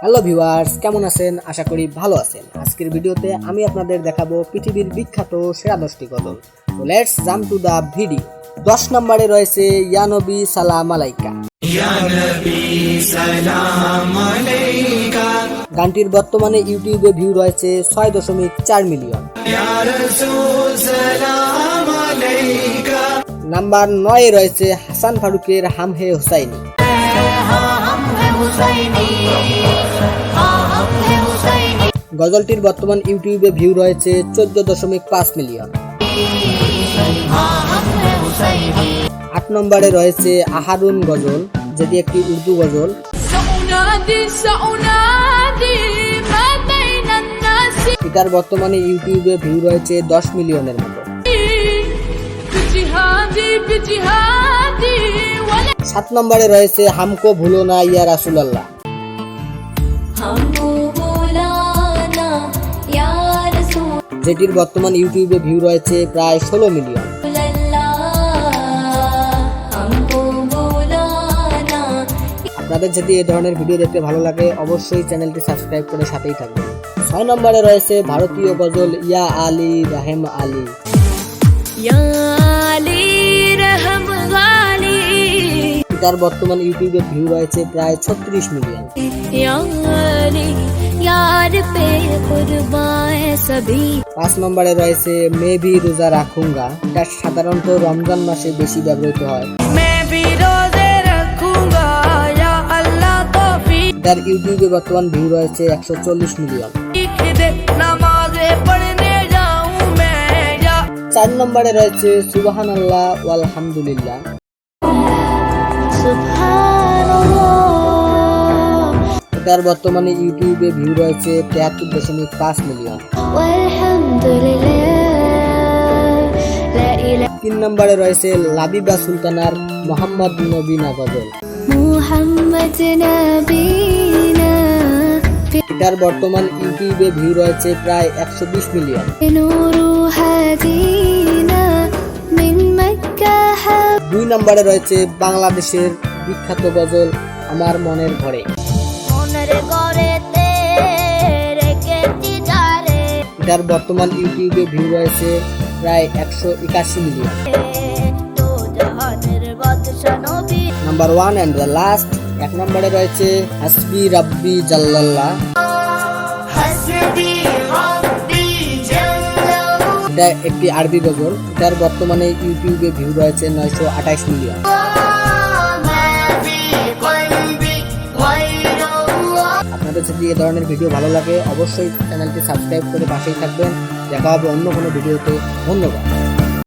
Hello viewers, কেমন আছেন? আশা করি ভালো আছেন। আজকের ভিডিওতে আমি আপনাদের দেখাবো পৃথিবীর বিখ্যাত সেরা 10টি গজল। তো let's jump to the video. 10 নম্বরে রয়েছে ইয়া নবী সালাম আলাইকা। গানটির বর্তমানে ইউটিউবে ভিউ রয়েছে 6.4 মিলিয়ন। নাম্বার 9 এ রয়েছে হাসান ফারুকের হাম হে হুসাইনি। গজলটির বর্তমান ইউটিউবে ভিউ রয়েছে 14.5 মিলিয়ন। 8 নম্বরে রয়েছে আহারুন গজল, যেটি একটি উর্দু গজল। এটার বর্তমানে ইউটিউবে ভিউ রয়েছে 10 মিলিয়নের মতো। 7 নম্বরে রয়েছে হামকো ভুলো না ইয়া রাসূলুল্লাহ। যেটির বর্তমান ইউটিউবে ভিউ রয়েছে প্রায় 16 মিলিয়ন। আপনাদের যদি এই ধরনের ভিডিও দেখতে ভালো লাগে অবশ্যই চ্যানেলটি সাবস্ক্রাইব করে সাথেই থাকবেন। 6 নম্বরে রয়েছে ভারতীয় গজল ইয়া আলী রাহেম আলী। তার বর্তমান ইউটিউবে ভিউ রয়েছে প্রায় 36 মিলিয়ন। 5 নম্বরে রয়েছে মে ভি রোজা রাখুঙ্গা। এটা সাধারণত রমজান মাসে বেশি ব্যবহৃত হয়। তার ইউটিউবে বর্তমান ভিউ রয়েছে 140 মিলিয়ন। 4 নম্বরে রয়েছে সুবহানাল্লাহ ওয়াল হামদুলিল্লাহ। তার বর্তমানে ইউটিউবে ভিউ রয়েছে 73.5 মিলিয়ন। 3 নম্বরে রয়েছে লাবিবা সুলতানার মোহাম্মদ নবীনা গজল। এটার বর্তমান ইউটিউবে ভিউ রয়েছে প্রায় 120 মিলিয়ন। 2 নম্বরে রয়েছে বাংলাদেশের বিখ্যাত গজল আমার মনের ঘরে। এটার বর্তমান ইউটিউবে ভিউ রয়েছে প্রায় 181 million. Number 1 and the last, 1 নম্বরে রয়েছে হাসবি রাব্বি জাল্লাল্লাহ। এটা একটি আরবি গজল। এটার বর্তমানে ইউটিউবে ভিউ রয়েছে 928 মিলিয়ন। আপনাদের যদি এই ধরনের ভিডিও ভালো লাগে অবশ্যই চ্যানেলটি সাবস্ক্রাইব করে পাশেই থাকবেন। দেখা হবে অন্য কোনো ভিডিওতে। ধন্যবাদ।